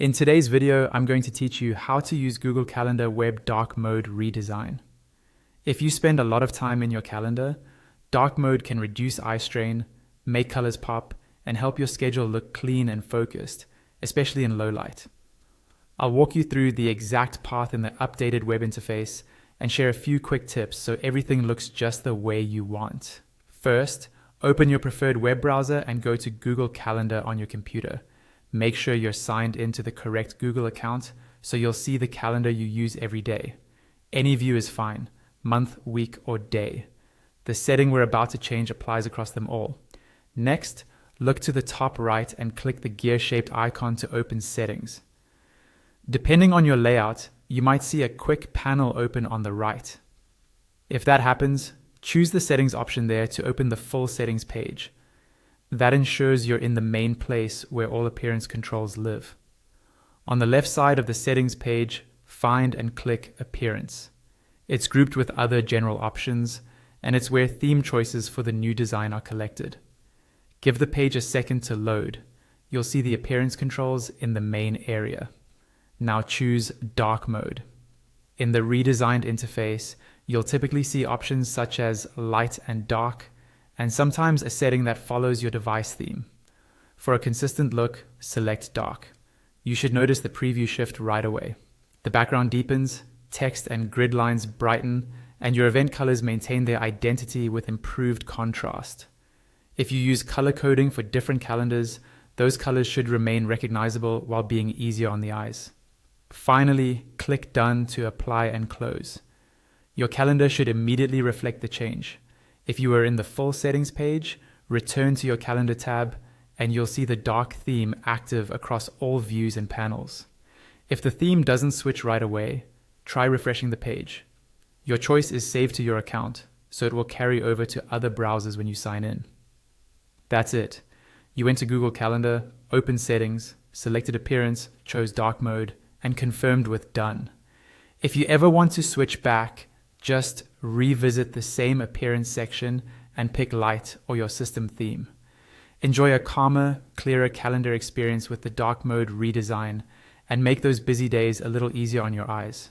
In today's video, I'm going to teach you how to use Google Calendar Web Dark Mode Redesign. If you spend a lot of time in your calendar, dark mode can reduce eye strain, make colors pop, and help your schedule look clean and focused, especially in low light. I'll walk you through the exact path in the updated web interface and share a few quick tips so everything looks just the way you want. First, open your preferred web browser and go to Google Calendar on your computer. Make sure you're signed into the correct Google account so you'll see the calendar you use every day. Any view is fine, month, week, or day. The setting we're about to change applies across them all. Next, look to the top right and click the gear-shaped icon to open settings. Depending on your layout, you might see a quick panel open on the right. If that happens, choose the settings option there to open the full settings page. That ensures you're in the main place where all appearance controls live. On the left side of the settings page, find and click Appearance. It's grouped with other general options, and it's where theme choices for the new design are collected. Give the page a second to load. You'll see the appearance controls in the main area. Now choose Dark Mode. In the redesigned interface, you'll typically see options such as Light and Dark, and sometimes a setting that follows your device theme. For a consistent look, select Dark. You should notice the preview shift right away. The background deepens, text and grid lines brighten, and your event colors maintain their identity with improved contrast. If you use color coding for different calendars, those colors should remain recognizable while being easier on the eyes. Finally, click Done to apply and close. Your calendar should immediately reflect the change. If you are in the full settings page, return to your calendar tab and you'll see the dark theme active across all views and panels. If the theme doesn't switch right away, try refreshing the page. Your choice is saved to your account, so it will carry over to other browsers when you sign in. That's it. You went to Google Calendar, opened settings, selected appearance, chose dark mode, and confirmed with done. If you ever want to switch back, just revisit the same appearance section and pick light or your system theme. Enjoy a calmer, clearer calendar experience with the dark mode redesign and make those busy days a little easier on your eyes.